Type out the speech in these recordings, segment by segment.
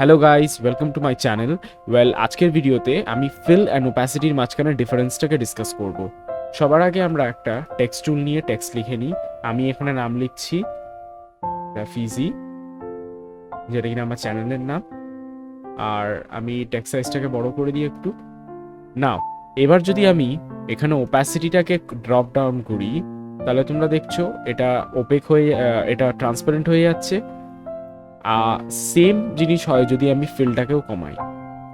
Hello guys, welcome to my channel. আজকের ভিডিওতে আমি ফিল অ্যান্ড ওপাসিটির মাঝখানে ডিফারেন্সটাকে ডিসকাস করব। সবার আগে আমরা একটা টেক্সট টুল নিয়ে টেক্সট লিখে নিই। আমি এখানে নাম লিখছি ফিজি, যেটা কিনা আমার চ্যানেলের নাম। আর আমি টেক্সট সাইজটাকে বড় করে দিই একটু। নাও এবার যদি আমি এখানে ওপাসিটিটাকে ড্রপ ডাউন করি, তাহলে তোমরা দেখছো এটা ওপেক হয়ে এটা ট্রান্সপারেন্ট হয়ে যাচ্ছে। সেম জিনিস হয় যদি আমি ফিলটাকেও কমাই।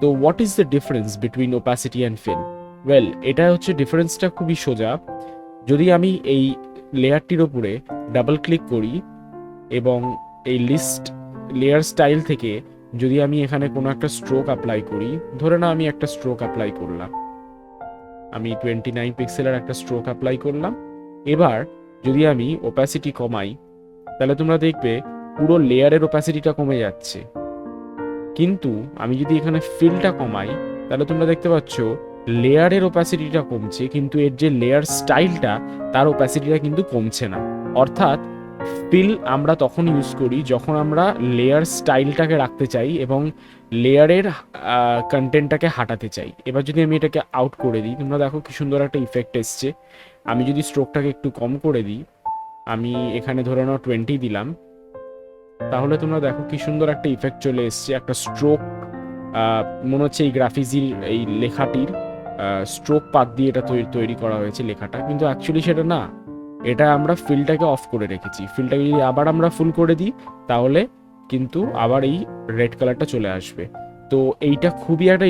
তো what is the difference between opacity and fill? এটা হচ্ছে ডিফারেন্সটা খুবই সোজা। যদি আমি এই লেয়ারটির ওপরে ডাবল ক্লিক করি এবং এই লিস্ট লেয়ার স্টাইল থেকে যদি আমি এখানে কোনো একটা স্ট্রোক অ্যাপ্লাই করি, ধরে না আমি একটা স্ট্রোক অ্যাপ্লাই করলাম, আমি 29 পিক্সেলের একটা স্ট্রোক অ্যাপ্লাই করলাম। এবার যদি আমি ওপাসিটি কমাই, তাহলে তোমরা দেখবে পুরো লেয়ারের ওপাসিটিটা কমে যাচ্ছে। কিন্তু আমি যদি এখানে ফিলটা কমাই, তাহলে তোমরা দেখতে পাচ্ছ লেয়ারের ওপাসিটিটা কমছে, কিন্তু এর যে লেয়ার স্টাইলটা তার ওপাসিটিটা কিন্তু কমছে না। অর্থাৎ ফিল আমরা তখন ইউজ করি যখন আমরা লেয়ার স্টাইলটাকে রাখতে চাই এবং লেয়ারের কন্টেন্টটাকে হাঁটাতে চাই। এবার যদি আমি এটাকে আউট করে দিই, তোমরা দেখো কি সুন্দর একটা ইফেক্ট এসছে। আমি যদি স্ট্রোকটাকে একটু কম করে দিই, আমি এখানে ধরে নাও 20 দিলাম, তাহলে তোমরা দেখো কি সুন্দর একটা ইফেক্ট চলে এসছে। একটা স্ট্রোক, মনে হচ্ছে এই গ্রাফিক্সির এই লেখাটির স্ট্রোক পাত দিয়ে এটা তৈরি করা হয়েছে লেখাটা, কিন্তু অ্যাকচুয়ালি সেটা না। এটা আমরা ফিলটাকে অফ করে রেখেছি। ফিলটাকে যদি আবার আমরা ফুল করে দিই, তাহলে কিন্তু আবার এই রেড কালারটা চলে আসবে। তো এইটা খুবই একটা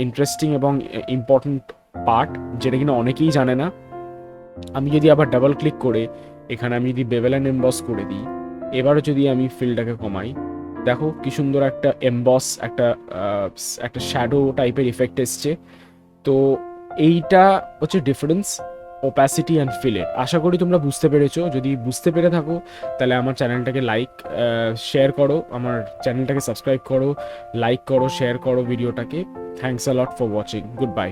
ইন্টারেস্টিং এবং ইম্পর্ট্যান্ট পার্ট, যেটা কিনা অনেকেই জানে না। আমি যদি আবার ডাবল ক্লিক করে এখানে আমি যদি বেভেল অ্যান্ড এমবস করে দিই, এবারও যদি আমি ফিলটাকে কমাই, দেখো কি সুন্দর একটা এমবস, একটা শ্যাডো টাইপের ইফেক্ট এসছে। তো এইটা হচ্ছে ডিফারেন্স ওপাসিটি অ্যান্ড ফিলের। আশা করি তোমরা বুঝতে পেরেছো। যদি বুঝতে পেরে থাকো, তাহলে আমার চ্যানেলটাকে শেয়ার করো, আমার চ্যানেলটাকে সাবস্ক্রাইব করো, লাইক করো, শেয়ার করো ভিডিওটাকে। Thanks a lot for watching. Good bye.